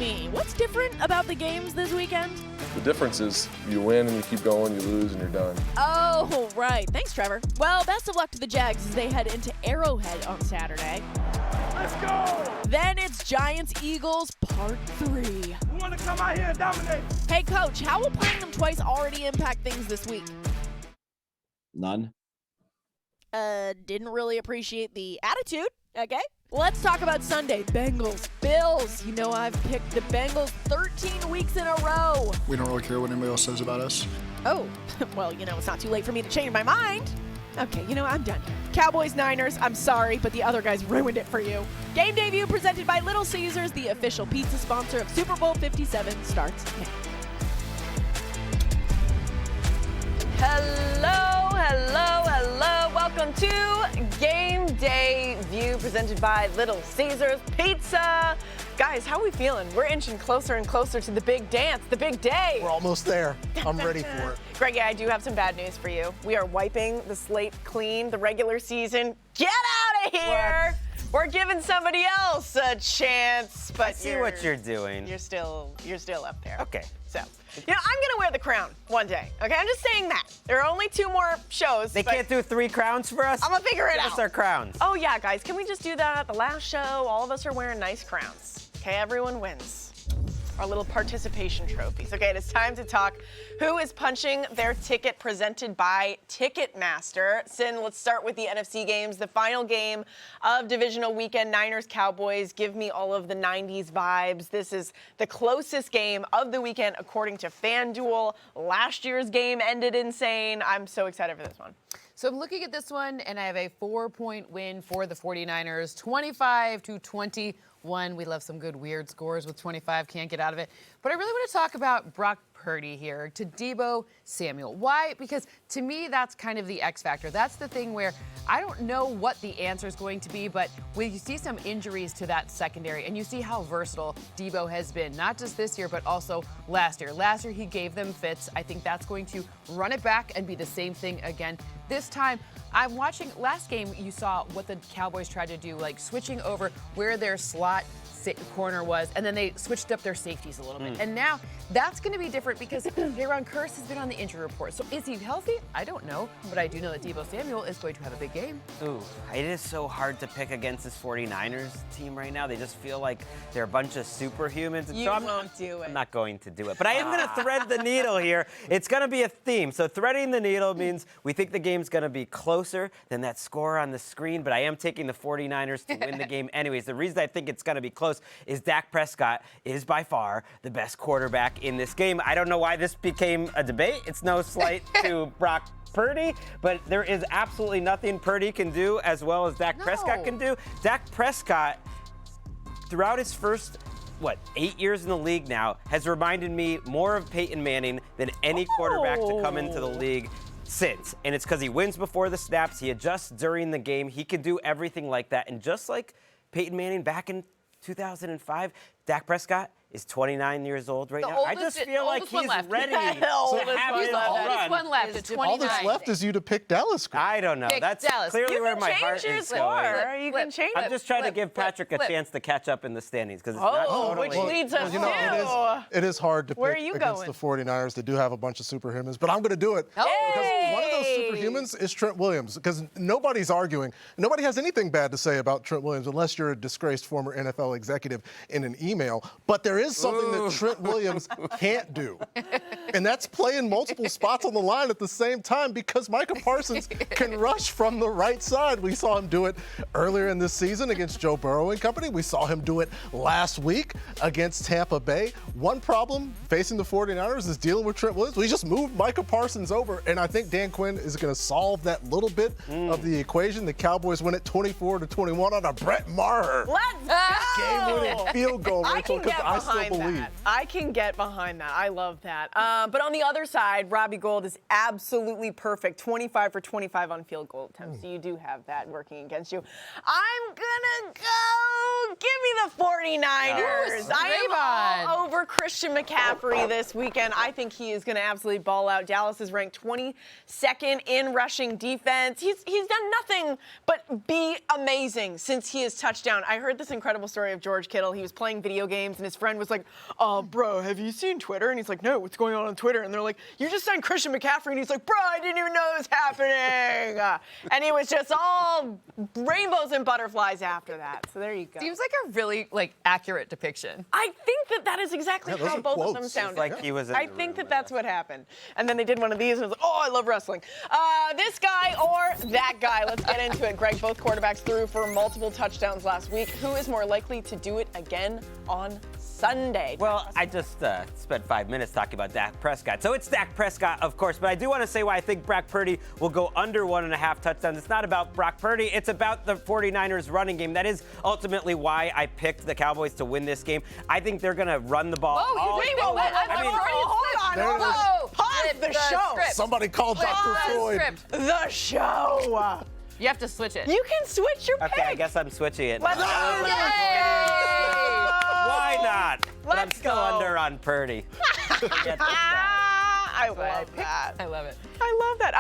me, what's different about the games this weekend? The difference is you win and you keep going, you lose and you're done. Oh, right. Thanks, Trevor. Well, best of luck to the Jags as they head into Arrowhead on Saturday. Let's go! Then it's Giants-Eagles Part 3. We want to come out here and dominate. Hey, Coach, how will playing them twice already impact things this week? None. Didn't really appreciate the attitude. Okay. Let's talk about Sunday. Bengals, Bills. You know I've picked the Bengals 13 weeks in a row. We don't really care what anybody else says about us. Oh, well, it's not too late for me to change my mind. Okay, I'm done here. Cowboys, Niners, I'm sorry, but the other guys ruined it for you. Game Day View presented by Little Caesars, the official pizza sponsor of Super Bowl 57, starts now. Hello, hello, hello. Welcome to Game Day View presented by Little Caesars Pizza. Guys, how are we feeling? We're inching closer and closer to the big dance, the big day. We're almost there. I'm ready for it. Greggy, I do have some bad news for you. We are wiping the slate clean, the regular season. Get out of here! We're giving somebody else a chance, but I see what you're doing. You're still up there. Okay. So, I'm gonna wear the crown one day. Okay, I'm just saying that. There are only 2 more shows. They can't do 3 crowns for us? I'm gonna figure it out. Give us our crowns. Oh yeah, guys, can we just do that at the last show? All of us are wearing nice crowns. Okay, everyone wins. Our little participation trophies. Okay, it is time to talk who is punching their ticket presented by Ticketmaster. Sin, let's start with the NFC games. The final game of Divisional Weekend, Niners-Cowboys. Give me all of the 90s vibes. This is the closest game of the weekend according to FanDuel. Last year's game ended insane. I'm so excited for this one. So I'm looking at this one, and I have a 4-point win for the 49ers, 25-21. We love some good weird scores with 25, can't get out of it. But I really want to talk about Brock Purdy here to Deebo Samuel. Why? Because to me, that's kind of the X factor. That's the thing where I don't know what the answer is going to be, but when you see some injuries to that secondary and you see how versatile Deebo has been, not just this year, but also last year. Last year, he gave them fits. I think that's going to run it back and be the same thing again. This time, I'm watching, last game, you saw what the Cowboys tried to do, like switching over where their slot corner was, and then they switched up their safeties a little bit. And now that's going to be different because Jaron Kearse has been on the injury report. So is he healthy? I don't know, but I do know that Deebo Samuel is going to have a big game. Ooh, it is so hard to pick against this 49ers team right now. They just feel like they're a bunch of superhumans. And You won't do it. I'm not going to do it, but I am going to thread the needle here. It's going to be a theme. So threading the needle means we think the game's going to be closer than that score on the screen, but I am taking the 49ers to win the game anyways. The reason I think it's going to be close is Dak Prescott is by far the best quarterback in this game. I don't know why this became a debate. It's no slight to Brock Purdy, but there is absolutely nothing Purdy can do as well as Dak Prescott can do. Dak Prescott, throughout his first 8 years in the league now, has reminded me more of Peyton Manning than any quarterback to come into the league since. And it's because he wins before the snaps, he adjusts during the game, he can do everything like that. And just like Peyton Manning back in 2005, Dak Prescott is 29 years old right now. I just feel like he's ready to have his run. One left at 29. All that's left is you to pick Dallas. I don't know. Pick That's Dallas. clearly You where can my change heart your is score. going. You can change I'm it. just trying to give Patrick a chance to catch up in the standings because it's not totally. Which leads us to. It is hard to Where pick are you against going? the 49ers. They do have a bunch of superhumans, but I'm going to do it. Because one of those superhumans is Trent Williams, because nobody's arguing. Nobody has anything bad to say about Trent Williams unless you're a disgraced former NFL executive in an email. But there is something that Trent Williams can't do, and that's playing multiple spots on the line at the same time because Micah Parsons can rush from the right side. We saw him do it earlier in this season against Joe Burrow and company. We saw him do it last week against Tampa Bay. One problem facing the 49ers is dealing with Trent Williams. We just moved Micah Parsons over, and I think Dan Quinn is going to solve that little bit of the equation. The Cowboys win it 24-21 on a Brett Maher Let's go! game-winning field goal, I Rachel, can because get I still behind believe. that. I can get behind that. I love that. But on the other side, Robbie Gould is absolutely perfect. 25 for 25 on field goal attempts. So you do have that working against you. I'm gonna go. Give me the 49ers. Ooh, I am Trayvon. all over Christian McCaffrey this weekend. I think he is going to absolutely ball out. Dallas is ranked 22nd in rushing defense. He's done nothing but be amazing since he has touchdown. I heard this incredible story of George Kittle. He was playing video games, and his friend was like, bro, have you seen Twitter? And he's like, no, what's going on Twitter? And they're like, you just signed Christian McCaffrey. And he's like, bro, I didn't even know it was happening. And it was just all rainbows and butterflies after that. So there you go. Seems like a really accurate depiction. I think that is exactly those how are both of them quotes. sounded. Like he was in I the think room, that's what happened. And then they did one of these and it was like, oh, I love wrestling. This guy or that guy. Let's get into it. Greg, both quarterbacks threw for multiple touchdowns last week. Who is more likely to do it again on Sunday? Well, I just spent 5 minutes talking about Dak Prescott. So it's Dak Prescott, of course, but I do want to say why I think Brock Purdy will go under 1.5 touchdowns. It's not about Brock Purdy. It's about the 49ers running game. That is ultimately why I picked the Cowboys to win this game. I think they're going to run the ball. Whoa, you think hold on. There it is. Whoa, Pause the show. script. Somebody called Dr. Pause Floyd. script. The show. You have to switch it. You can switch your pick. Okay, I guess I'm switching it. Let's go. Why not? But I'm Let's still go. under on Purdy. Get this guy. I love that. I love it. I love that.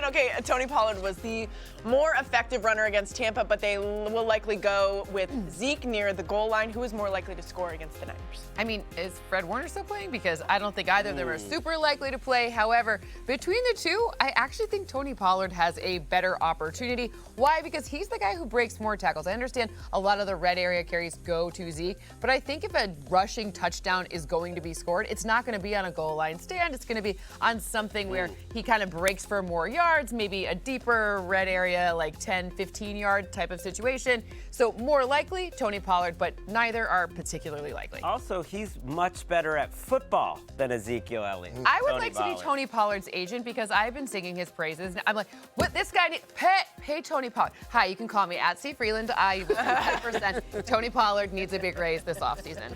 Okay, Tony Pollard was the more effective runner against Tampa, but they will likely go with Zeke near the goal line. Who is more likely to score against the Niners? I mean, is Fred Warner still playing? Because I don't think either of them are super likely to play. However, between the two, I actually think Tony Pollard has a better opportunity. Why? Because he's the guy who breaks more tackles. I understand a lot of the red area carries go to Zeke, but I think if a rushing touchdown is going to be scored, it's not going to be on a goal line stand. It's going to be on something where he kind of breaks for more yards, maybe a deeper red area, like 10, 15-yard type of situation. So more likely, Tony Pollard, but neither are particularly likely. Also, he's much better at football than Ezekiel Elliott. I would Tony like to be Pollard. Tony Pollard's agent because I've been singing his praises. I'm like, what this guy needs? Pay Tony Pollard. Hi, you can call me at C Freeland. I will 100%. Tony Pollard needs a big raise this offseason.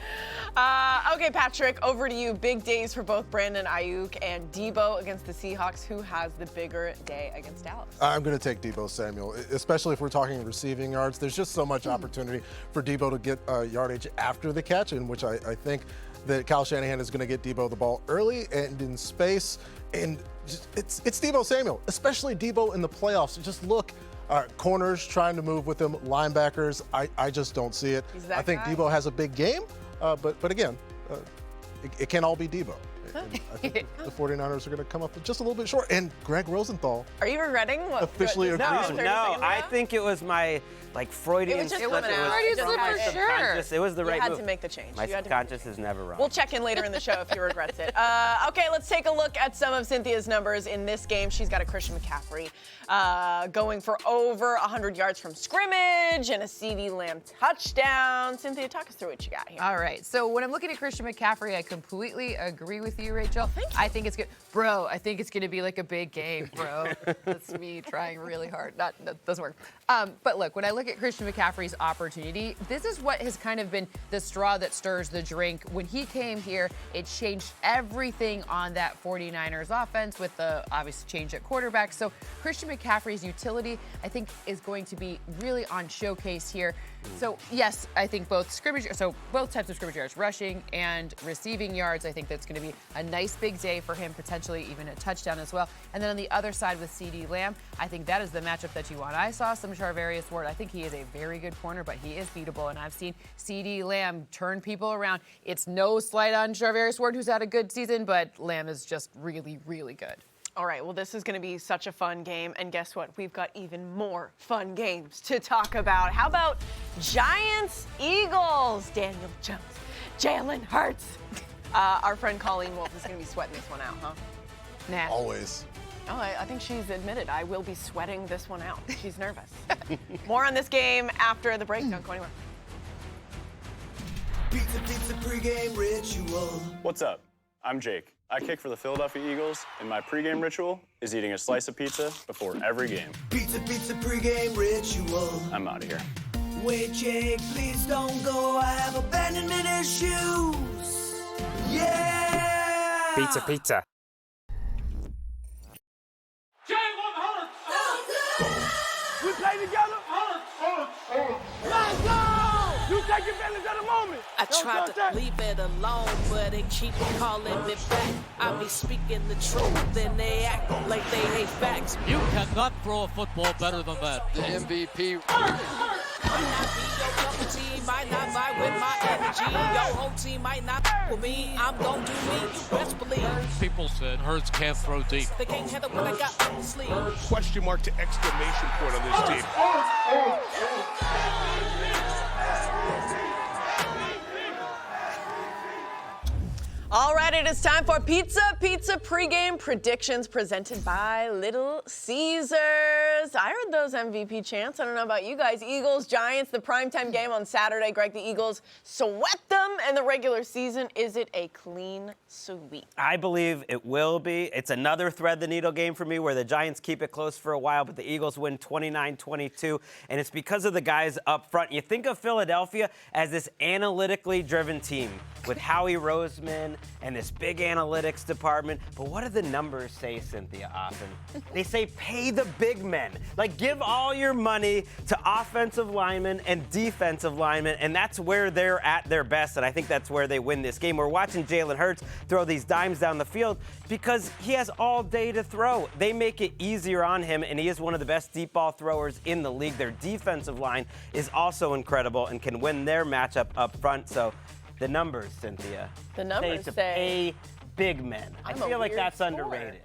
Okay, Patrick, over to you. Big days for both Brandon Ayuk and Debo against the Seahawks. Who has the bigger day against Dallas? I'm going to take Debo Samuel, especially if we're talking receiving yards. There's just so much opportunity for Debo to get yardage after the catch, in which I think that Kyle Shanahan is going to get Debo the ball early and in space. And it's Debo Samuel, especially Debo in the playoffs. Just look. Corners trying to move with him, linebackers, I just don't see it. He's that I think guy. Debo has a big game, but again, it can't all be Debo. And I think the 49ers are going to come up just a little bit short. And Greg Rosenthal Are you regretting what? officially just agrees happened with 30 No, seconds I ago? think it was my Freudian It was just slip. coming out. Freudian slip for my sure. subconscious. It was the You right had move. to make the change. My You had to make the subconscious is never wrong. We'll check in later in the show if he regrets it. Okay, let's take a look at some of Cynthia's numbers in this game. She's got a Christian McCaffrey going for over 100 yards from scrimmage and a CD Lamb touchdown. Cynthia, talk us through what you got here. All right. So when I'm looking at Christian McCaffrey, I completely agree with you, Rachel. Thank you. I think it's good. Bro, I think it's going to be like a big game, bro. That's me trying really hard. That doesn't work. But look, when I look at Christian McCaffrey's opportunity, this is what has kind of been the straw that stirs the drink. When he came here, it changed everything on that 49ers offense with the obvious change at quarterback. So Christian McCaffrey's utility, I think, is going to be really on showcase here. So yes, I think both both types of scrimmage yards, rushing and receiving yards, I think that's going to be a nice big day for him, potentially even a touchdown as well. And then on the other side with CD Lamb, I think that is the matchup that you want. I saw some Charvarius Ward. I think he is a very good corner, but he is beatable, and I've seen CD Lamb turn people around. It's no slight on Charvarius Ward, who's had a good season, but Lamb is just really, really good. All right, well, this is going to be such a fun game. And guess what? We've got even more fun games to talk about. How about Giants-Eagles? Daniel Jones, Jalen Hurts. Our friend Colleen Wolfe is going to be sweating this one out, huh? Nah. always. Oh, I think she's admitted I will be sweating this one out. She's nervous. More on this game after the break. Don't go anywhere. Pizza pregame ritual. What's up? I'm Jake. I kick for the Philadelphia Eagles, and my pregame ritual is eating a slice of pizza before every game. Pizza pregame ritual. I'm out of here. Wait, Jake, please don't go. I have abandonment issues. Yeah! Pizza. We play together. Let's go! You take advantage of the moment. I tried to leave it alone, but they keep calling me back. I be speaking the truth, and they act like they hate facts. You cannot throw a football better than that. The MVP. Might not be your cup of tea, might not vibe with my energy. Your whole team might not with me. I'm gon' do me, you best believe. People said Hurts can't throw deep. They can't handle what I got up the sleeve. Question mark to exclamation point on this team. All right, it is time for Pizza pregame predictions presented by Little Caesars. I heard those MVP chants. I don't know about you guys. Eagles, Giants, the primetime game on Saturday. Greg, the Eagles swept them in the regular season. Is it a clean sweep? I believe it will be. It's another thread the needle game for me where the Giants keep it close for a while, but the Eagles win 29-22, and it's because of the guys up front. You think of Philadelphia as this analytically driven team with Howie Roseman and this big analytics department, but what do the numbers say, Cynthia, often? They say pay the big men. Like, give all your money to offensive linemen and defensive linemen, and that's where they're at their best, and I think that's where they win this game. We're watching Jalen Hurts throw these dimes down the field because he has all day to throw. They make it easier on him, and he is one of the best deep ball throwers in the league. Their defensive line is also incredible and can win their matchup up front, so the numbers, Cynthia. The numbers to say pay big men. I feel like that's score. underrated.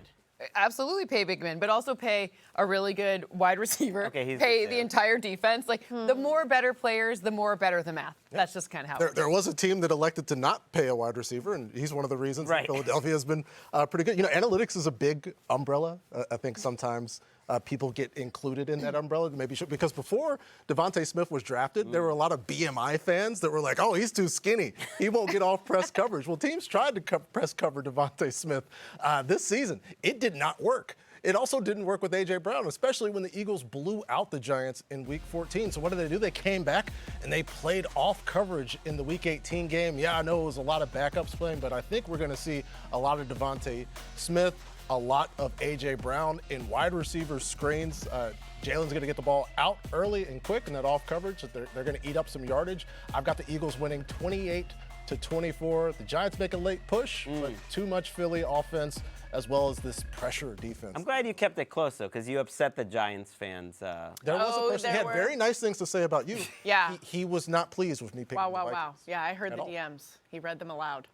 Absolutely pay big men, but also pay a really good wide receiver. Okay, he's pay the the entire defense. Like, the more better players, the more better the math. That's just kind of how it There was a team that elected to not pay a wide receiver, and he's one of the reasons that Philadelphia has been pretty good. You know, analytics is a big umbrella. I think sometimes people get included in that umbrella. Maybe because before Devontae Smith was drafted, there were a lot of BMI fans that were like, oh, he's too skinny. He won't get off press coverage. Well, teams tried to press cover Devontae Smith this season. It did not work. It also didn't work with A.J. Brown, especially when the Eagles blew out the Giants in Week 14. So what did they do? They came back and they played off coverage in the Week 18 game. Yeah, I know it was a lot of backups playing, but I think we're going to see a lot of Devontae Smith, a lot of A.J. Brown in wide receiver screens. Jalen's going to get the ball out early and quick in that off coverage. They're going to eat up some yardage. I've got the Eagles winning 28-24. The Giants make a late push, but too much Philly offense as well as this pressure defense. I'm glad you kept it close, though, because you upset the Giants fans. There was a person who had very nice things to say about you. Yeah. He was not pleased with me picking the Vikings. Wow. Yeah, I heard the DMs. He read them aloud.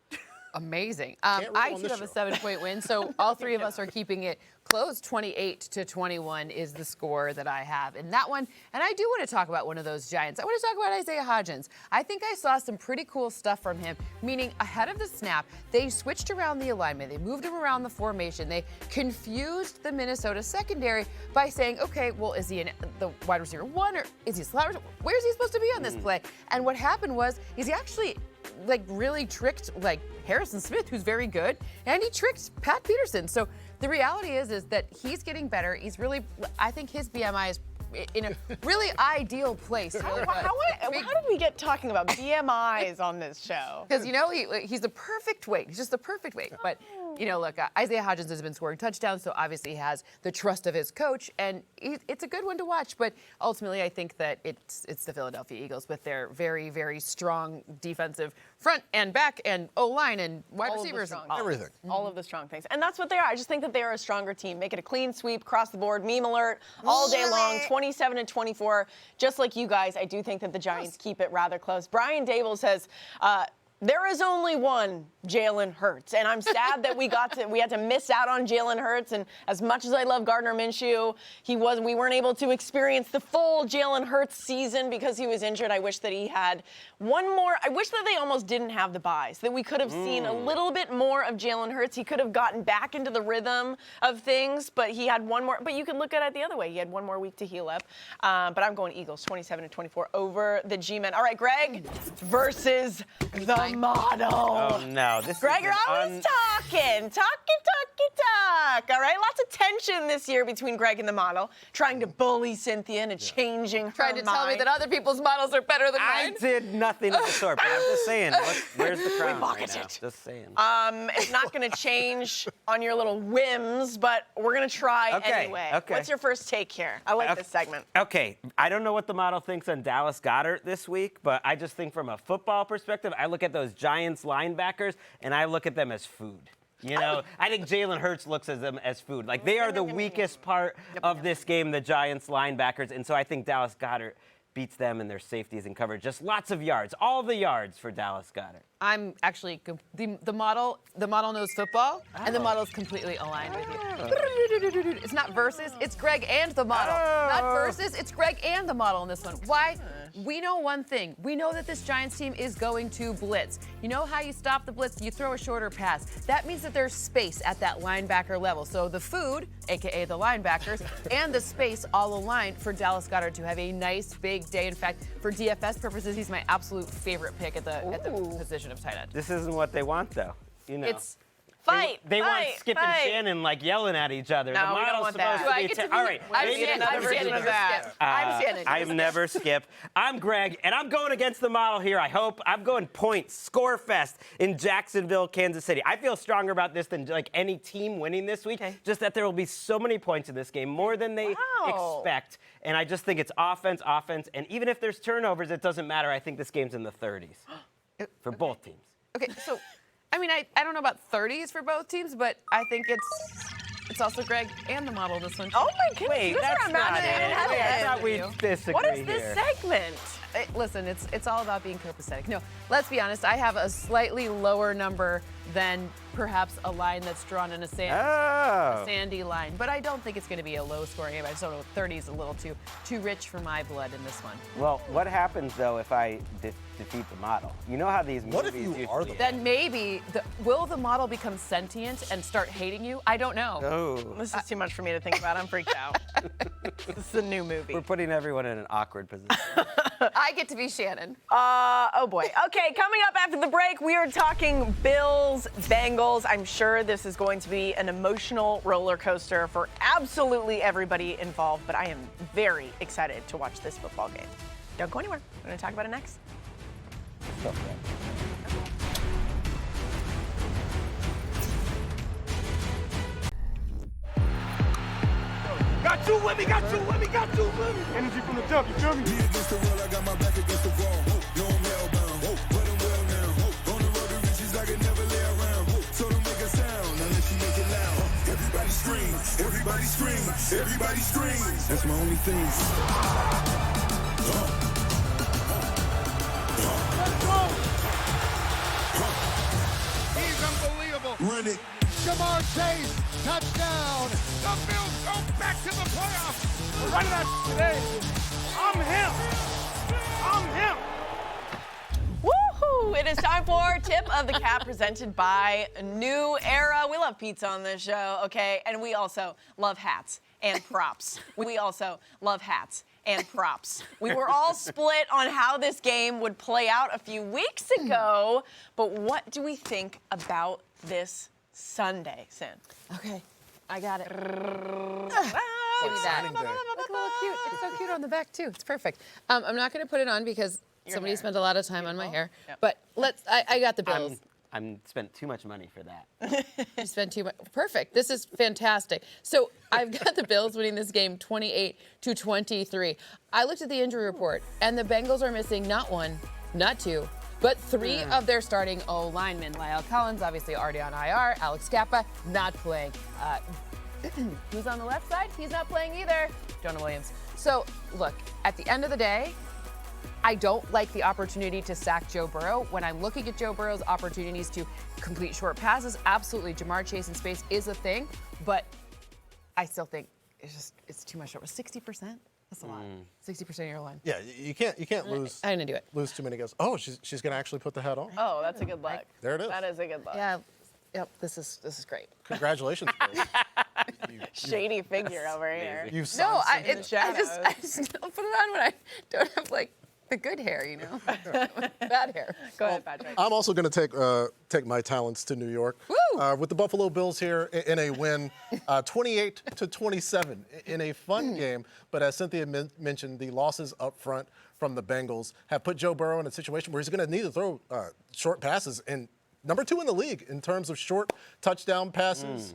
Amazing. I too have a 7-point win, so all three of us are keeping it close. 28-21 is the score that I have in that one. And I do want to talk about one of those Giants. I want to talk about Isaiah Hodgins. I think I saw some pretty cool stuff from him, meaning ahead of the snap, they switched around the alignment. They moved him around the formation. They confused the Minnesota secondary by saying, okay, well, is he the wide receiver one or is he a slot receiver? Where is he supposed to be on this play? And what happened was he actually really tricked Harrison Smith, who's very good, and he tricked Pat Peterson. So the reality is that he's getting better. He's really, I think his BMI is in a really ideal place. How did we get talking about BMIs on this show? Because, he's the perfect weight. He's just the perfect weight. But, look, Isaiah Hodgins has been scoring touchdowns, so obviously he has the trust of his coach, and it's a good one to watch. But ultimately, I think that it's the Philadelphia Eagles with their very, very strong defensive front and back and O-line and wide receivers. Everything. All of the strong things. And that's what they are. I just think that they are a stronger team. Make it a clean sweep, across the board, meme alert, all day long, 27-24. Just like you guys, I do think that the Giants keep it rather close. Brian Dable says, there is only one Jalen Hurts, and I'm sad that we had to miss out on Jalen Hurts. And as much as I love Gardner Minshew, we weren't able to experience the full Jalen Hurts season because he was injured. I wish that he had one more. I wish that they almost didn't have the bye, so that we could have seen a little bit more of Jalen Hurts. He could have gotten back into the rhythm of things, but he had one more. But you can look at it the other way. He had one more week to heal up. But I'm going Eagles, 27-24 over the G-Men. All right, Greg versus the model. Oh, no. Greg, you're always talking. back. All right, lots of tension this year between Greg and the model, trying to bully Cynthia into changing her Trying to tell me mind. that other people's models are better than mine. I did nothing of the sort, but I'm just saying, where's the crown right now? Just saying. It's not going to change on your little whims, but we're going to try anyway. Okay. What's your first take here? I like this segment. Okay, I don't know what the model thinks on Dallas Goedert this week, but I just think from a football perspective, I look at those Giants linebackers, and I look at them as food. You know, I think Jalen Hurts looks at them as food. Like, they are the weakest part of this game, the Giants linebackers, and so I think Dallas Goedert beats them in their safeties and coverage. Just lots of yards, all the yards for Dallas Goedert. I'm actually the model knows football, and the model is completely aligned with you. It's not versus, it's Greg and the model. Not versus, it's Greg and the model in this one. Why? We know one thing. We know that this Giants team is going to blitz. You know how you stop the blitz? You throw a shorter pass. That means that there's space at that linebacker level. So the food, aka the linebackers, and the space all aligned for Dallas Goedert to have a nice big day. In fact, for DFS purposes, he's my absolute favorite pick at the position of tight end. This isn't what they want, though. You know. It's They want Skip and Shannon like yelling at each other. No, the we don't model's want that. supposed to be. All right, I'm maybe Shannon. another I'm version Shannon. of that. Skip. I'm Shannon. I'm never Skip. I'm Greg, and I'm going against the model here, I hope. I'm going points, score fest in Jacksonville, Kansas City. I feel stronger about this than like any team winning this week, just that there will be so many points in this game, more than they expect. And I just think it's offense, and even if there's turnovers, it doesn't matter. I think this game's in the 30s for both teams. Okay, so, I mean, I don't know about 30s for both teams, but I think it's also Greg and the model this one. Oh my goodness, Wait, you guys that's are not mounting it. ahead of I us. thought we disagree What is this here. segment? Listen, it's all about being copacetic. No, let's be honest. I have a slightly lower number than perhaps a line that's drawn in a sandy line, but I don't think it's going to be a low-scoring game. I just don't know. 30 is a little too rich for my blood in this one. Well, what happens though if I defeat the model? You know how these movies What if you are the Then maybe will the model become sentient and start hating you? I don't know. Oh. This is too much for me to think about. I'm freaked out. This is a new movie. We're putting everyone in an awkward position. I get to be Shannon. Oh boy. Okay, coming up after the break, we are talking Bills, Bengals. I'm sure this is going to be an emotional roller coaster for absolutely everybody involved, but I am very excited to watch this football game. Don't go anywhere. We're going to talk about it next. Got two with me, got two with me, got two with me. Energy from the top, you feel me? Against the wall, I got my back against the wall. No, I'm hellbound. But I'm well now. On the road to riches, I can never lay around. So don't make a sound unless you make it loud. Everybody scream, everybody scream, everybody scream. That's my only thing. He's unbelievable. Run it. Jamar Chase, touchdown. The Bills go back to the playoffs. We're running out today. I'm him. I'm him. Woohoo! It is time for Tip of the Cap presented by New Era. We love pizza on this show, okay? And we also love hats and props. We also love hats and props. We were all split on how this game would play out a few weeks ago, but what do we think about this Sunday, Sin? Okay, I got it. Give me Like that. signing day. Look a little cute. It's so cute on the back too. It's perfect. I'm not going to put it on because somebody spent a lot of time on my hair. Yep. But I got the Bills. I'm spent too much money for that. You spent too much. Perfect. This is fantastic. So I've got the Bills winning this game 28-23. I looked at the injury report, and the Bengals are missing not one, not two, but three of their starting O linemen. Lyle Collins, obviously already on IR. Alex Kappa, not playing. Who's on the left side? He's not playing either. Jonah Williams. So, look, at the end of the day, I don't like the opportunity to sack Joe Burrow. When I'm looking at Joe Burrow's opportunities to complete short passes, absolutely, Jamar Chase in space is a thing, but I still think it's too much over 60%. That's a lot. 60% of your line. Yeah, you can't lose. I didn't do it. Lose too many guys. Oh, she's gonna actually put the hat on. Oh, that's a good look. There it is. That is a good look. Yeah. Yep. This is great. Congratulations, Bills. Shady figure over here. You No, signed I Cynthia. just don't put it on when I don't have like the good hair, you know. Bad hair. Go ahead, Patrick. I'm also going to take my talents to New York with the Buffalo Bills here in a win, 28-27 in a fun game. But as Cynthia mentioned, the losses up front from the Bengals have put Joe Burrow in a situation where he's going to need to throw short passes. And number 2 in the league in terms of short touchdown passes,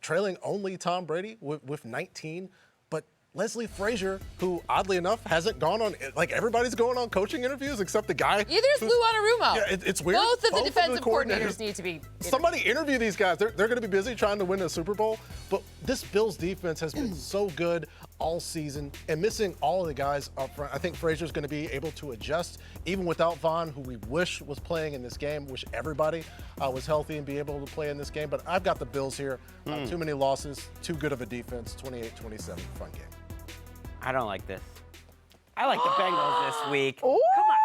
trailing only Tom Brady with 19. But Leslie Frazier, who oddly enough hasn't gone on, like everybody's going on coaching interviews except the guy. Either is Lou Anarumo. Yeah, it's weird. Both of the defensive coordinators need to be interviewed. Somebody interview these guys. They're going to be busy trying to win a Super Bowl. But this Bills defense has been so good all season, and missing all of the guys up front. I think Frazier's going to be able to adjust, even without Vaughn, who we wish was playing in this game. Wish everybody was healthy and be able to play in this game. But I've got the Bills here. Too many losses, too good of a defense. 28-27, fun game. I don't like this. I like the Bengals this week. Come on,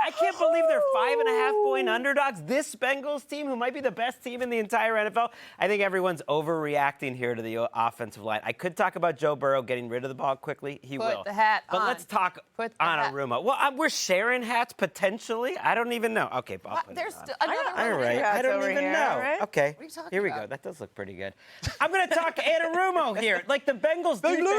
I can't believe they're 5.5-point underdogs. This Bengals team, who might be the best team in the entire NFL, I think everyone's overreacting here to the offensive line. I could talk about Joe Burrow getting rid of the ball quickly. He will. Put the hat on. But let's talk on Anarumo. Well, we're sharing hats potentially. I don't even know. Okay, I'll put There's it on. another one. All right, I don't even know. Right? Okay, What are you talking here we about? go. That does look pretty good. I'm going to talk Anarumo here. Like the Bengals defense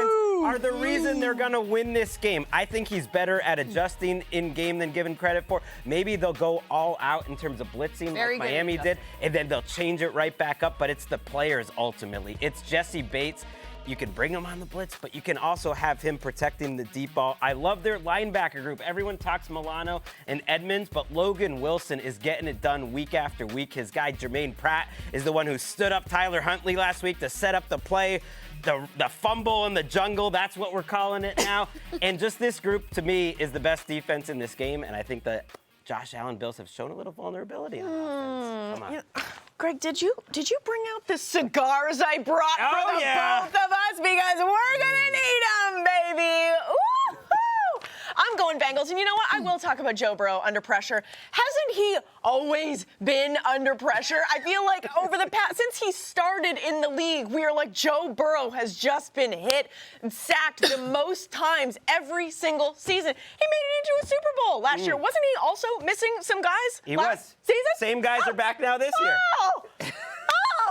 are the reason they're going to win this game. I think he's better at adjusting in game than given credit for. Maybe they'll go all out in terms of blitzing Very like good Miami at did, and then they'll change it right back up. But it's the players ultimately. It's Jesse Bates. You can bring him on the blitz, but you can also have him protecting the deep ball. I love their linebacker group. Everyone talks Milano and Edmonds, but Logan Wilson is getting it done week after week. His guy, Jermaine Pratt, is the one who stood up Tyler Huntley last week to set up the play. The fumble in the jungle, that's what we're calling it now. And just this group, to me, is the best defense in this game, and I think that Josh Allen Bills have shown a little vulnerability on offense. Come on. Yeah. Greg, did you bring out the cigars I brought for the both of us? Because we're gonna need them, baby. Ooh-hoo! I'm going Bengals, and you know what? I will talk about Joe Burrow under pressure. Hasn't he always been under pressure? I feel like over the past, since he started in the league, we are like, Joe Burrow has just been hit and sacked the most times every single season. He made it into a Super Bowl last year. Wasn't he also missing some guys last season? Same guys are back now this year.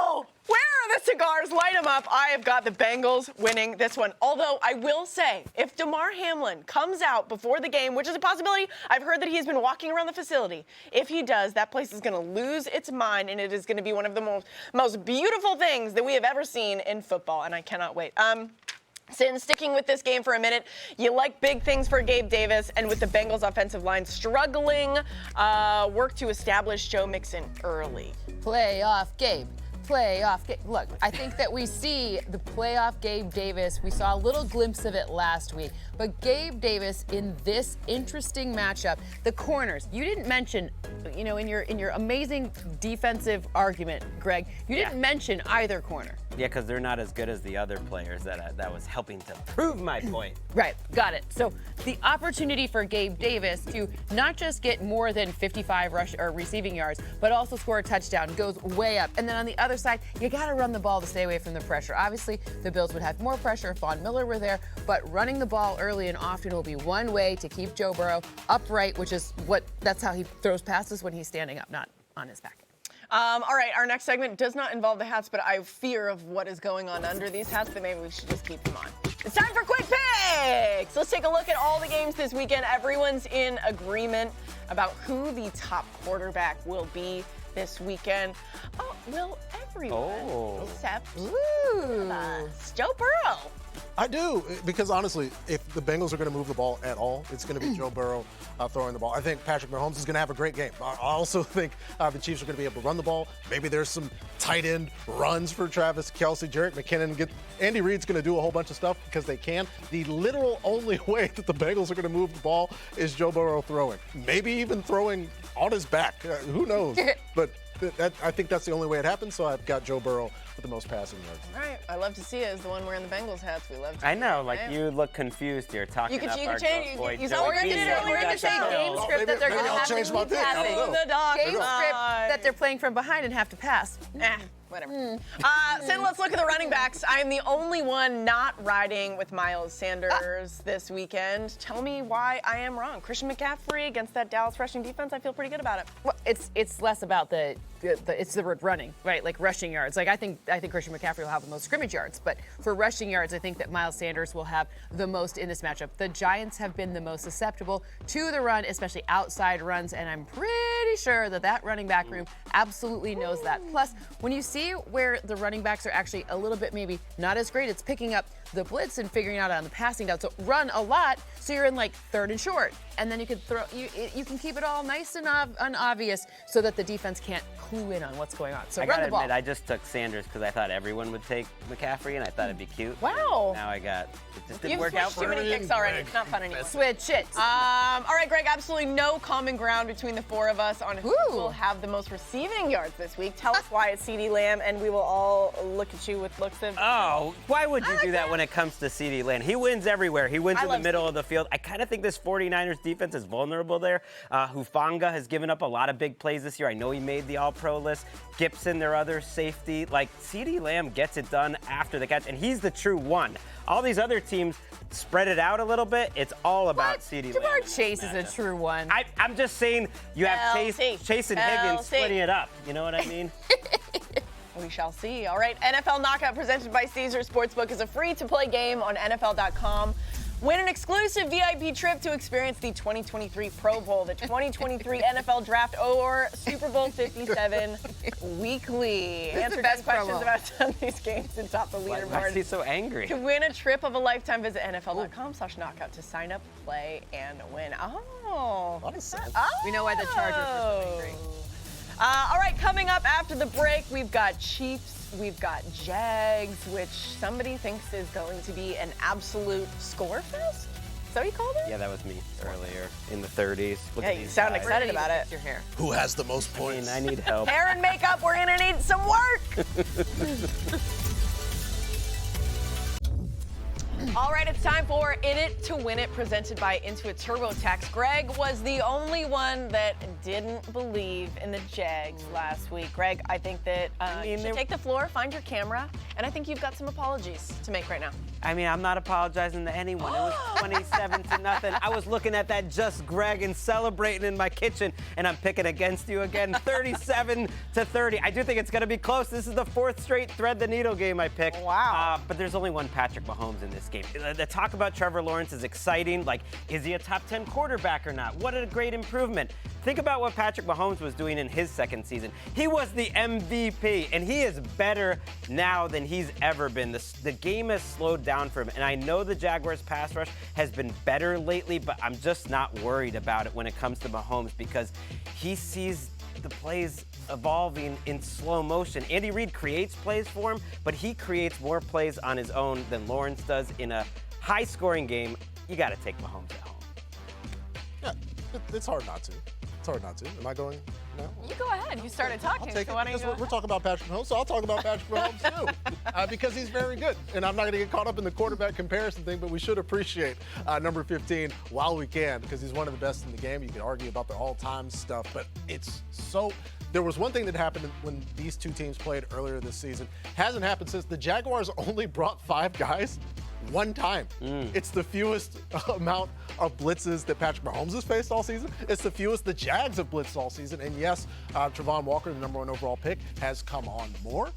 Oh! Where are the cigars? Light them up. I have got the Bengals winning this one. Although I will say, if DeMar Hamlin comes out before the game, which is a possibility, I've heard that he's been walking around the facility. If he does, that place is going to lose its mind, and it is going to be one of the most beautiful things that we have ever seen in football, and I cannot wait. Sin, sticking with this game for a minute, you like big things for Gabe Davis, and with the Bengals offensive line struggling, work to establish Joe Mixon early. Playoff Gabe. Playoff Gabe. Look, I think that we see the playoff Gabe Davis. We saw a little glimpse of it last week. But Gabe Davis in this interesting matchup, the corners. You didn't mention, you know, in your amazing defensive argument, Greg, you didn't mention either corner. Yeah, because they're not as good as the other players that was helping to prove my point. Right, got it. So the opportunity for Gabe Davis to not just get more than 55 rush or receiving yards, but also score a touchdown goes way up. And then on the other side, you got to run the ball to stay away from the pressure. Obviously, the Bills would have more pressure if Von Miller were there, but running the ball early and often will be one way to keep Joe Burrow upright, which is that's how he throws passes when he's standing up, not on his back. All right, our next segment does not involve the hats, but I have fear of what is going on under these hats, that maybe we should just keep them on. It's time for Quick Picks! Let's take a look at all the games this weekend. Everyone's in agreement about who the top quarterback will be this weekend. Oh, will everyone except us. Joe Burrow. I do, because honestly, if the Bengals are going to move the ball at all, it's going to be Joe Burrow throwing the ball. I think Patrick Mahomes is going to have a great game. I also think the Chiefs are going to be able to run the ball. Maybe there's some tight end runs for Travis Kelce, Jerick McKinnon. Andy Reid's going to do a whole bunch of stuff because they can. The literal only way that the Bengals are going to move the ball is Joe Burrow throwing. Maybe even throwing on his back. Who knows? But I think that's the only way it happens, so I've got Joe Burrow with the most passing yards. All right, I love to see it as the one wearing the Bengals hats. We love to I know, like you look confused here talking You can our change. boy You Joey saw We're going to say game script that they're going to have to change my pick. I don't know. Game script that they're playing from behind and have to pass. Whatever. So let's look at the running backs. I am the only one not riding with Miles Sanders this weekend. Tell me why I am wrong. Christian McCaffrey against that Dallas rushing defense, I feel pretty good about it. Well, it's less about it's the running, right? Like rushing yards. Like I think Christian McCaffrey will have the most scrimmage yards, but for rushing yards, I think that Miles Sanders will have the most in this matchup. The Giants have been the most susceptible to the run, especially outside runs, and I'm pretty sure that running back room absolutely knows that. Plus, when you see where the running backs are actually a little bit maybe not as great, it's picking up the blitz and figuring out on the passing down. So run a lot, so you're in like third and short, and then you can you can keep it all nice and unobvious so that the defense can't clue in on what's going on. So I run gotta the ball. admit, I just took Sanders because I thought everyone would take McCaffrey, and I thought it'd be cute. Wow. Now it just didn't You've work out switched for too many me. picks already. It's not fun anymore. Switch it. All right, Greg, absolutely no common ground between the four of us on who will have the most receiving yards this week. Tell us why it's CeeDee Lamb, and we will all look at you with looks of... Oh, why would you do that when it comes to CeeDee Lamb? He wins everywhere. He wins in the middle of the field. I kind of think this 49ers defense is vulnerable there. Hufanga has given up a lot of big plays this year. I know he made the All-Pro list. Gibson, their other safety. Like, CeeDee Lamb gets it done after the catch, and he's the true one. All these other teams spread it out a little bit. It's all about CeeDee Lamb. Jamar Chase is a true one. I'm just saying you have Chase and Higgins splitting it up. You know what I mean? We shall see. All right, NFL Knockout presented by Caesars Sportsbook is a free-to-play game on NFL.com. Win an exclusive VIP trip to experience the 2023 Pro Bowl, the 2023 NFL Draft, or Super Bowl 57 weekly. Answer 10 questions about Sunday's games and top the leaderboard. Why is he so angry? To win a trip of a lifetime, visit NFL.com/knockout to sign up, play, and win. Oh. We know why the Chargers are so angry. All right, coming up after the break, we've got Chiefs, we've got Jags, which somebody thinks is going to be an absolute score fest. Is that what you called it? Yeah, that was me earlier in the 30s. Look Yeah, at you these sound guys. excited about it. Your hair. Who has the most points? I need help. Hair and makeup, we're gonna need some work. All right, it's time for In It to Win It, presented by Intuit TurboTax. Greg was the only one that didn't believe in the Jags last week. Greg, I think that you should take the floor, find your camera, and I think you've got some apologies to make right now. I mean, I'm not apologizing to anyone. It was 27-0. I was looking at that Just Greg and celebrating in my kitchen, and I'm picking against you again, 37-30. I do think it's going to be close. This is the fourth straight thread the needle game I picked. Wow. But there's only one Patrick Mahomes in this game. The talk about Trevor Lawrence is exciting. Like, is he a top 10 quarterback or not? What a great improvement. Think about what Patrick Mahomes was doing in his second season. He was the MVP, and he is better now than he's ever been. The game has slowed down for him, and I know the Jaguars' pass rush has been better lately, but I'm just not worried about it when it comes to Mahomes because he sees the plays evolving in slow motion. Andy Reid creates plays for him, but he creates more plays on his own than Lawrence does in a high-scoring game. You got to take Mahomes at home. Yeah, it's hard not to. It's hard not to. Am I going now? You go ahead. You started talking, so why don't you go we're talking about Patrick Mahomes, so I'll talk about Patrick Mahomes too, because he's very good. And I'm not going to get caught up in the quarterback comparison thing, but we should appreciate number 15 while we can, because he's one of the best in the game. You can argue about the all-time stuff, but it's so... There was one thing that happened when these two teams played earlier this season. Hasn't happened since the Jaguars only brought 5 guys one time. It's the fewest amount of blitzes that Patrick Mahomes has faced all season. It's the fewest the Jags have blitzed all season. And yes, Travon Walker, the number 1 overall pick, has come on more.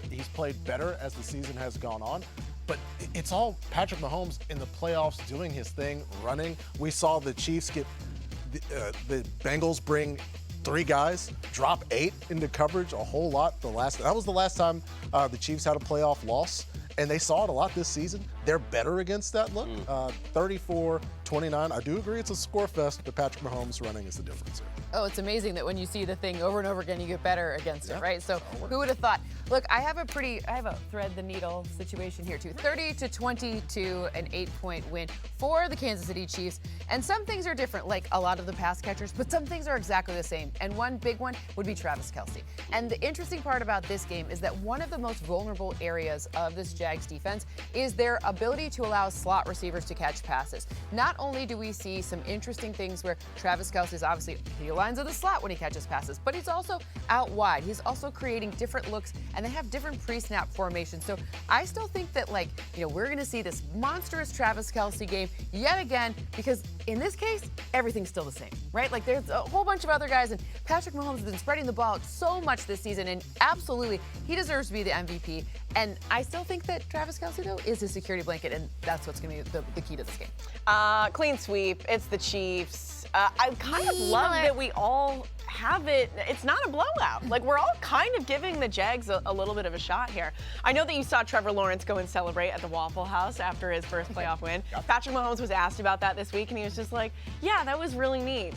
He's played better as the season has gone on. But it's all Patrick Mahomes in the playoffs doing his thing, running. We saw the Chiefs get the Bengals bring 3 guys, drop 8 into coverage a whole lot. That was the last time the Chiefs had a playoff loss, and they saw it a lot this season. They're better against that look. 34-29. I do agree it's a score fest, but Patrick Mahomes running is the difference here. Oh, it's amazing that when you see the thing over and over again, you get better against it, right? So who would have thought? Look, I have a thread the needle situation here too. 30-22, an 8-point win for the Kansas City Chiefs. And some things are different, like a lot of the pass catchers, but some things are exactly the same. And one big one would be Travis Kelce. And the interesting part about this game is that one of the most vulnerable areas of this Jags defense is their ability to allow slot receivers to catch passes. Not not only do we see some interesting things where Travis Kelce's obviously, he aligns in the slot when he catches passes, but he's also out wide. He's also creating different looks, and they have different pre-snap formations. So I still think that, like, we're going to see this monstrous Travis Kelce game yet again, because in this case, everything's still the same, right? Like, there's a whole bunch of other guys, and Patrick Mahomes has been spreading the ball out so much this season, and absolutely, he deserves to be the MVP. And I still think that Travis Kelce, though, is his security blanket, and that's what's going to be the key to this game. Clean sweep. It's the Chiefs. I kind of love that we all have it. It's not a blowout. Like, we're all kind of giving the Jags a little bit of a shot here. I know that you saw Trevor Lawrence go and celebrate at the Waffle House after his first playoff win. Patrick Mahomes was asked about that this week, and he was just like, yeah, that was really neat.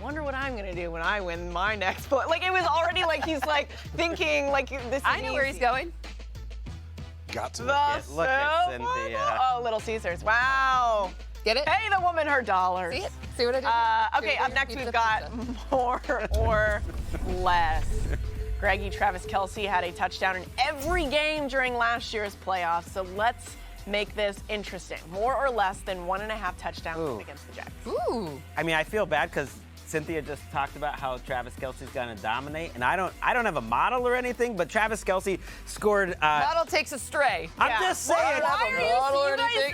Wonder what I'm gonna do when I win my next play. Like, it was already like he's like thinking like this is I know where he's going. Got to. Look at Cynthia. Oh, Little Caesars. Wow. Get it? Pay the woman her dollars. See it? See what I did? Okay, up next we've got more or less. Greggy, Travis Kelce had a touchdown in every game during last year's playoffs, so let's make this interesting. More or less than 1.5 touchdowns against the Jags. Ooh. I mean, I feel bad because Cynthia just talked about how Travis Kelce's going to dominate, and I don't have a model or anything, but Travis Kelce scored. Model takes a stray. I'm just saying. Why are you guys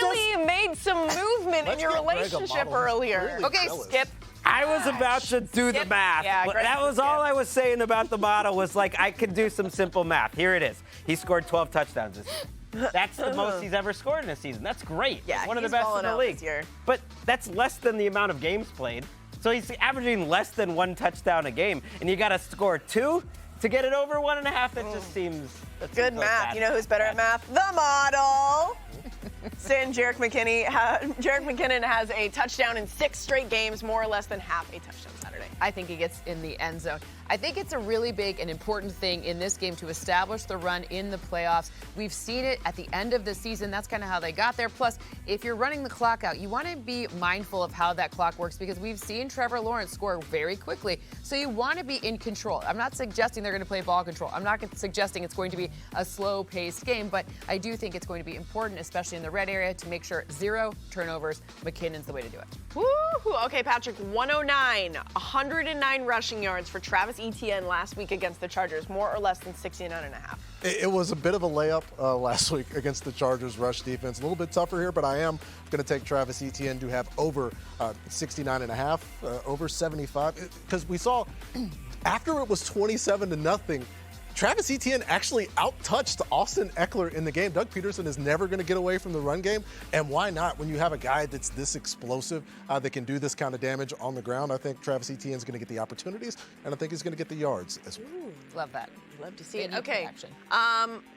really made some movement in your relationship earlier? Really Okay, jealous. Skip. I was about to do the math. Yeah, Greg, that was all I was saying about the model was like I could do some simple math. Here it is. He scored 12 touchdowns this year. That's the most he's ever scored in a season. That's great. Yeah, one of the he's best balling in the out league. this year. But that's less than the amount of games played. So he's averaging less than 1 touchdown a game, and you got to score 2 to get it over 1.5. That just seems Good math. You know who's better at math? The model. Sin Jerick McKinnon has a touchdown in 6 straight games, more or less than half a touchdown Saturday. I think he gets in the end zone. I think it's a really big and important thing in this game to establish the run in the playoffs. We've seen it at the end of the season. That's kind of how they got there. Plus, if you're running the clock out, you want to be mindful of how that clock works because we've seen Trevor Lawrence score very quickly. So you want to be in control. I'm not suggesting they're going to play ball control. I'm not suggesting it's going to be a slow-paced game, but I do think it's going to be important, especially in the red area, to make sure 0 turnovers. McKinnon's the way to do it. Woo-hoo. Okay, Patrick, 109 rushing yards for Travis Etienne last week against the Chargers, more or less than 69.5. It was a bit of a layup last week against the Chargers rush defense. A little bit tougher here, but I am going to take Travis Etienne to have over 69.5, over 75, because we saw after it was 27-0, Travis Etienne actually out-touched Austin Eckler in the game. Doug Peterson is never going to get away from the run game, and why not when you have a guy that's this explosive that can do this kind of damage on the ground? I think Travis Etienne is going to get the opportunities, and I think he's going to get the yards as well. Love that. Love to see it. Okay.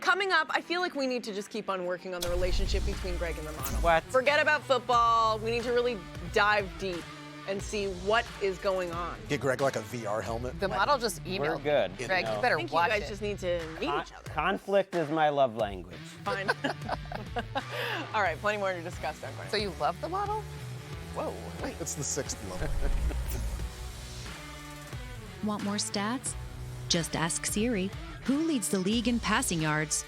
Coming up, I feel like we need to just keep on working on the relationship between Greg and the model. What? Forget about football. We need to really dive deep and see what is going on. Get Greg like a VR helmet. The model just emailed. We're good. Greg, you I better think watch you guys it. just need to meet each other. Conflict is my love language. Fine. All right, plenty more to discuss, don't worry. So you love the model? Whoa. It's the 6th level. Want more stats? Just ask Siri. Who leads the league in passing yards?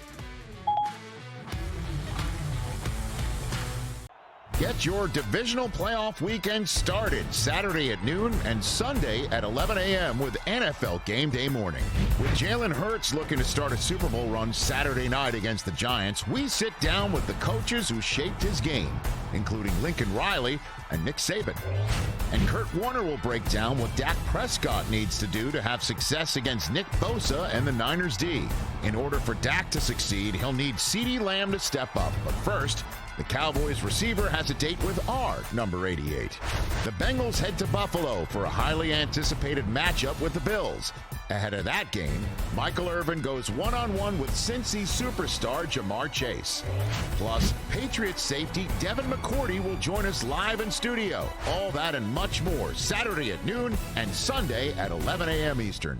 Get your divisional playoff weekend started Saturday at noon and Sunday at 11 a.m. with NFL Game Day morning. With Jalen Hurts looking to start a Super Bowl run Saturday night against the Giants, we sit down with the coaches who shaped his game, including Lincoln Riley and Nick Saban. And Kurt Warner will break down what Dak Prescott needs to do to have success against Nick Bosa and the Niners D. In order for Dak to succeed, he'll need CeeDee Lamb to step up. But first, the Cowboys receiver has a date with our number 88. The Bengals head to Buffalo for a highly anticipated matchup with the Bills. Ahead of that game, Michael Irvin goes one-on-one with Cincy superstar Jamar Chase. Plus, Patriots safety Devin McCourty will join us live in studio. All that and much more Saturday at noon and Sunday at 11 a.m. Eastern.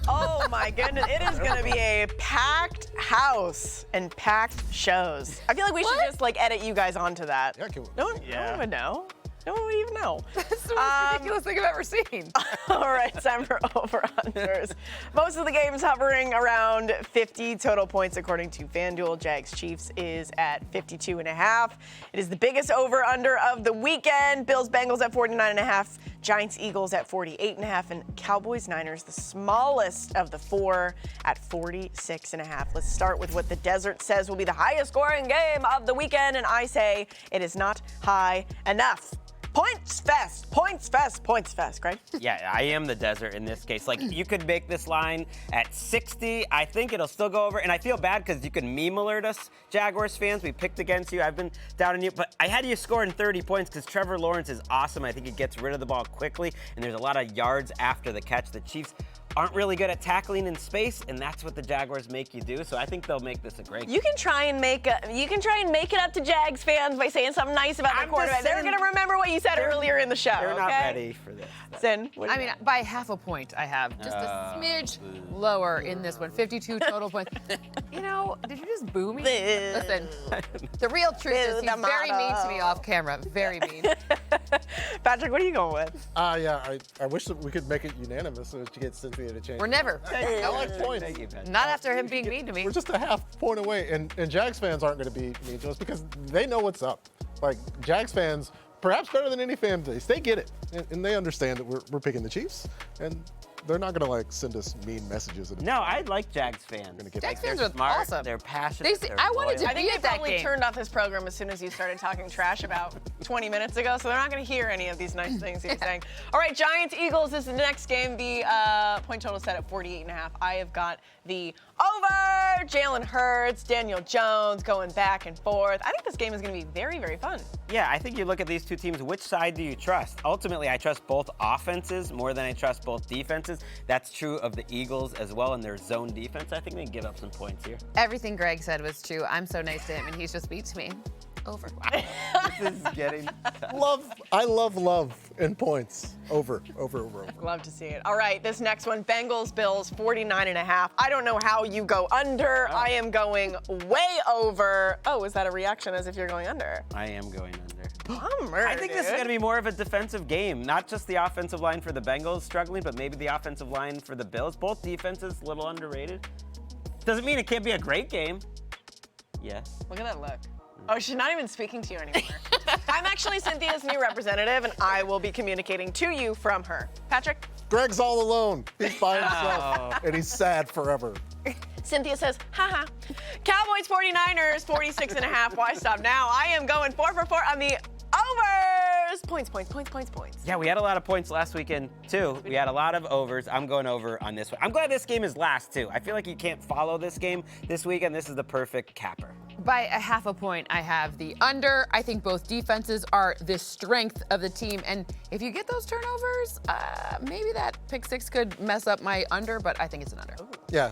Oh my goodness, it is going to be a packed house and packed shows. I feel like we should just like edit you guys onto that. Yeah, No one would know. No one would even know. That's the most ridiculous thing I've ever seen. All right, time for over-unders. Most of the games hovering around 50 total points according to FanDuel. Jags Chiefs is at 52.5. It is the biggest over-under of the weekend. Bills Bengals at 49.5. Giants Eagles at 48.5. And Cowboys Niners, the smallest of the four, at 46.5. Let's start with what the desert says will be the highest scoring game of the weekend. And I say it is not high enough. Points fest, points fest, points fest, Greg. Yeah, I am the desert in this case. Like, you could make this line at 60. I think it'll still go over. And I feel bad because you can meme alert us, Jaguars fans. We picked against you. I've been down on you. But I had you scoring 30 points because Trevor Lawrence is awesome. I think he gets rid of the ball quickly. And there's a lot of yards after the catch. The Chiefs aren't really good at tackling in space, and that's what the Jaguars make you do. So I think they'll make this a great game. You can try and make it up to Jags fans by saying something nice about their quarterback. They're going to remember what you said earlier in the show. They're not ready for this. Sin, I mean, by half a point, I have just a smidge lower in this one. 52 total points. You know, did you just boo me? Listen, the real truth is he's very mean to me off camera. Very mean. Patrick, what are you going with? Yeah, I wish that we could make it unanimous so to get Cynthia to change. We're never. I like points. Not after him being mean to me. We're just a half point away, and Jags fans aren't going to be mean to us because they know what's up. Like, Jags fans, perhaps better than any fan base, they get it, and they understand that we're picking the Chiefs, and they're not going to like send us mean messages. No, I like Jags fans. Jags fans are smart, awesome. They're passionate. I wanted to I think be they at that probably game. turned off this program as soon as you started talking trash about 20 minutes ago, so they're not going to hear any of these nice things he was saying. All right, Giants Eagles is the next game. The point total set at 48.5. I have got the over. Jalen Hurts, Daniel Jones going back and forth. I think this game is going to be very, very fun. Yeah, I think you look at these two teams, which side do you trust? Ultimately, I trust both offenses more than I trust both defenses. That's true of the Eagles as well in their zone defense. I think they give up some points here. Everything Greg said was true. I'm so nice to him, and he's just beats me. Over. This is getting tough. I love in points. Over. Love to see it. All right, this next one, Bengals Bills 49.5. I don't know how you go under. I am going way over. Oh, is that a reaction as if you're going under? I am going under. Bummer, I think this is going to be more of a defensive game. Not just the offensive line for the Bengals struggling, but maybe the offensive line for the Bills. Both defenses a little underrated. Doesn't mean it can't be a great game. Yes. Look at that look. Oh, she's not even speaking to you anymore. I'm actually Cynthia's new representative, and I will be communicating to you from her. Patrick? Greg's all alone. He's by himself, and he's sad forever. Cynthia says, haha. Cowboys 49ers 46.5. Why stop now? I am going 4 for 4 on the overs. Points. Yeah, we had a lot of points last weekend, too. We had a lot of overs. I'm going over on this one. I'm glad this game is last, too. I feel like you can't follow this game this weekend. This is the perfect capper. By a half a point, I have the under. I think both defenses are the strength of the team. And if you get those turnovers, maybe that pick six could mess up my under, but I think it's an under. Yeah,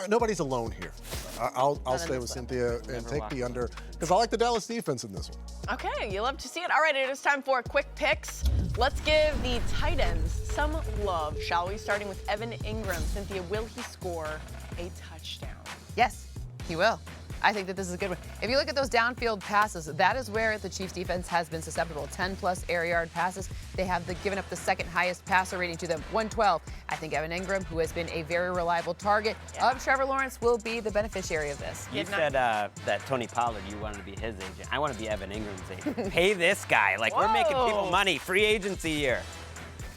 nobody's alone here. I'll stay with Cynthia and take the under because I like the Dallas defense in this one. Okay, you love to see it. All right, it is time for quick picks. Let's give the tight ends some love, shall we? Starting with Evan Ingram. Cynthia, will he score a touchdown? Yes, he will. I think that this is a good one. If you look at those downfield passes, that is where the Chiefs defense has been susceptible. 10+ air yard passes. They have given up the second highest passer rating to them, 112. I think Evan Ingram, who has been a very reliable target of Trevor Lawrence, will be the beneficiary of this. You said that Tony Pollard, you wanted to be his agent. I want to be Evan Ingram's agent. Pay this guy. Like, we're making people money. Free agency year.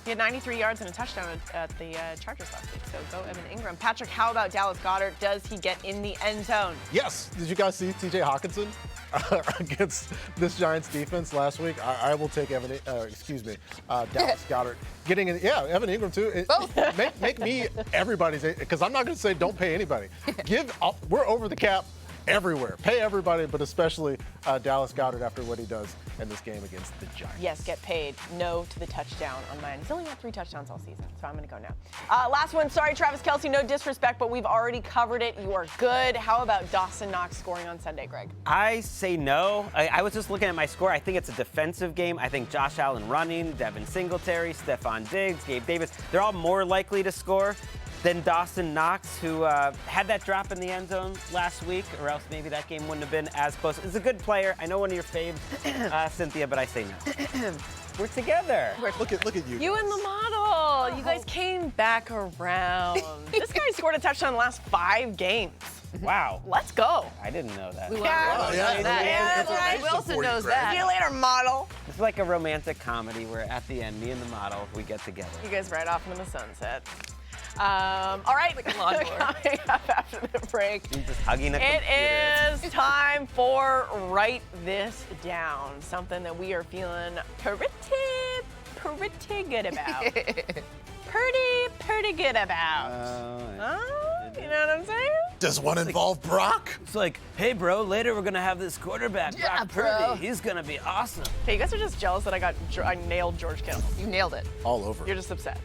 He had 93 yards and a touchdown at the Chargers last week, so go Evan Ingram. Patrick, how about Dallas Goedert? Does he get in the end zone? Yes. Did you guys see T.J. Hawkinson against this Giants defense last week? I will take Dallas Goedert. Getting in, Evan Ingram too. Make me everybody's, because I'm not going to say don't pay anybody. We're over the cap everywhere. Pay everybody, but especially Dallas Goedert after what he does in this game against the Giants. Yes, get paid. No to the touchdown on mine. He's only got 3 touchdowns all season, so I'm going to go now. Last one. Sorry, Travis Kelce, no disrespect, but we've already covered it. You are good. How about Dawson Knox scoring on Sunday, Greg? I say no. I was just looking at my score. I think it's a defensive game. I think Josh Allen running, Devin Singletary, Stephon Diggs, Gabe Davis, they're all more likely to score. than Dawson Knox, who had that drop in the end zone last week, or else maybe that game wouldn't have been as close. He's a good player. I know one of your faves, Cynthia, but I say no. We're together. Look at you. You and the model. You guys came back around. This guy scored a touchdown in the last 5 games. Wow. Let's go. I didn't know that. Wilson knows that. See you later, model. It's like a romantic comedy where at the end, me and the model, we get together. You guys ride off into the sunset. All right, coming up after the break, Just hugging a it computer. is time for Write This Down, something that we are feeling pretty good about. pretty good about. You know what I'm saying? Does one involve Brock? It's like, hey, bro, later we're going to have this quarterback, Brock Purdy. He's going to be awesome. Okay, you guys are just jealous that I nailed George Kittle. You nailed it. All over. You're just upset.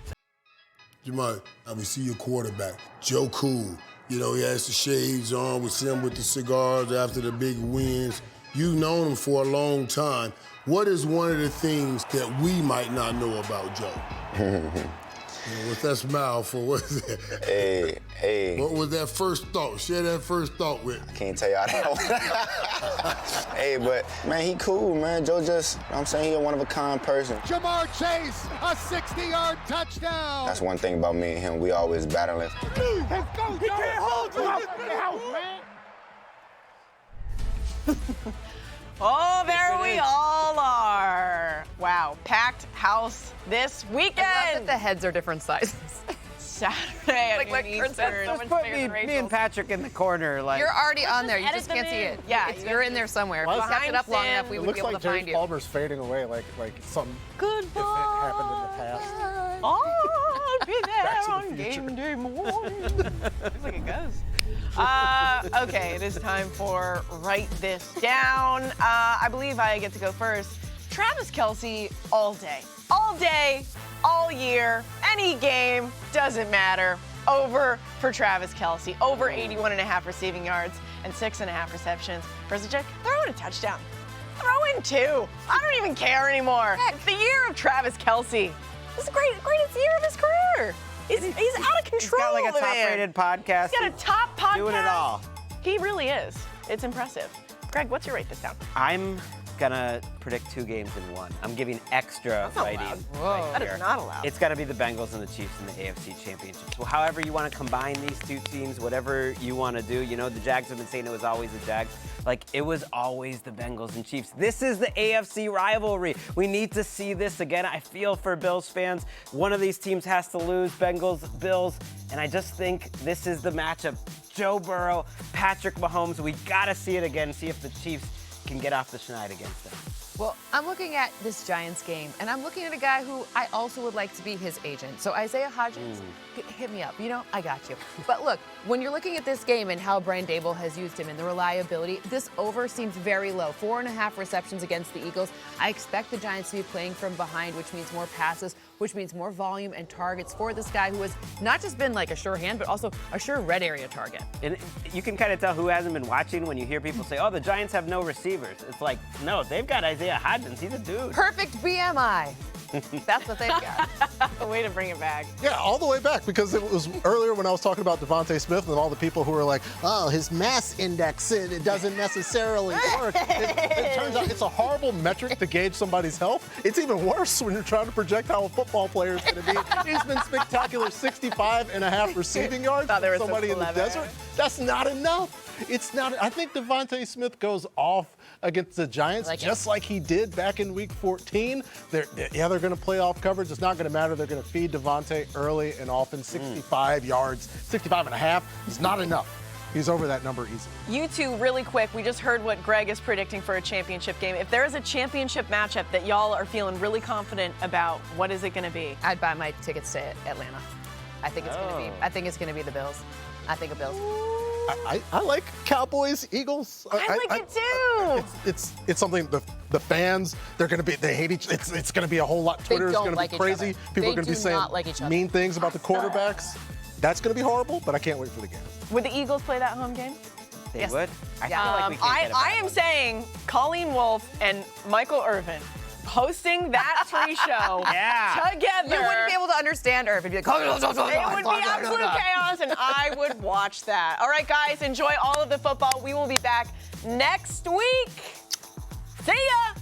Jamal, we see your quarterback, Joe Cool. You know, he has the shades on. We see him with the cigars after the big wins. You've known him for a long time. What is one of the things that we might not know about Joe? What's that smile for? What is it? Hey. What was that first thought? Share that first thought with me. I can't tell y'all that one. Hey, but, man, he cool, man. Joe just, I'm saying, he a one-of-a-kind person. Jamar Chase, a 60-yard touchdown. That's one thing about me and him. We always battling. Let's go, he can't hold you. Out the house, man. Oh, there we all are. Wow, packed house this weekend. I love that the heads are different sizes. Saturday at noon Eastern. Just put me and Patrick in the corner. Like, You're already on there. You edit just can't them see in. it. Yeah, You're in there somewhere. If you kept it up long enough, we It would looks be able like to find Jerry you. Palmer's fading away, like some event happened in the past. I'll be Back there to on the future. game day morning. Looks like it goes. Okay, it is time for Write This Down. I believe I get to go first. Travis Kelce all day. All day, all year, any game, doesn't matter. Over for Travis Kelce. Over 81.5 receiving yards and 6.5 receptions. Verzajek, throw in a touchdown. Throw in 2. I don't even care anymore. It's the year of Travis Kelce. This is the greatest year of his career. He's out of control. He's got like a the man. top-rated podcast. He's got a top podcast. Doing it all. He really is. It's impressive. Greg, what's your Write This Down? I'm gonna predict 2 games in 1. I'm giving extra writing. Right That here. is not allowed. It's gotta be the Bengals and the Chiefs in the AFC Championship. So however you want to combine these 2 teams, whatever you want to do. You know, the Jags have been saying it was always the Jags. Like, it was always the Bengals and Chiefs. This is the AFC rivalry. We need to see this again. I feel for Bills fans. One of these teams has to lose, Bengals, Bills, and I just think this is the matchup. Joe Burrow, Patrick Mahomes. We gotta see it again, see if the Chiefs can get off the schneid against them. Well, I'm looking at this Giants game, and I'm looking at a guy who I also would like to be his agent. So Isaiah Hodgins, hit me up. You know, I got you. But look, when you're looking at this game and how Brian Daboll has used him and the reliability, this over seems very low. 4.5 receptions against the Eagles. I expect the Giants to be playing from behind, which means more passes, which means more volume and targets for this guy who has not just been like a sure hand, but also a sure red area target. And you can kind of tell who hasn't been watching when you hear people say, oh, the Giants have no receivers. It's like, no, they've got Isaiah Hodgins. He's a dude. Perfect BMI. That's what they've got. A way to bring it back. Yeah, all the way back, because it was earlier when I was talking about Devontae Smith and all the people who were like, oh, his mass index, it doesn't necessarily work. It turns out it's a horrible metric to gauge somebody's health. It's even worse when you're trying to project how a football player is going to be. He's been spectacular, 65.5 receiving yards for somebody in the desert. That's not enough. It's not. I think Devontae Smith goes off against the Giants just like he did back in Week 14. They're going to play off coverage. It's not going to matter. They're going to feed Devontae early and often. 65 yards, 65.5 is not enough. He's over that number easily. You two, really quick, we just heard what Greg is predicting for a championship game. If there is a championship matchup that y'all are feeling really confident about, what is it going to be? I'd buy my tickets to Atlanta. I think it's going to be the Bills. I think of Bills. I like Cowboys, Eagles. I like it too. It's something the fans, they hate each. It's going to be a whole lot. Twitter is going to be crazy. People are going to be saying mean things about the quarterbacks. That's going to be horrible, but I can't wait for the game. Would the Eagles play that home game? They would. I feel like we can't get I am saying Colleen Wolfe and Michael Irvin hosting that pre-show together. You wouldn't be able to understand her if it'd be like, it would be absolute chaos, and I would watch that. All right, guys, enjoy all of the football. We will be back next week. See ya!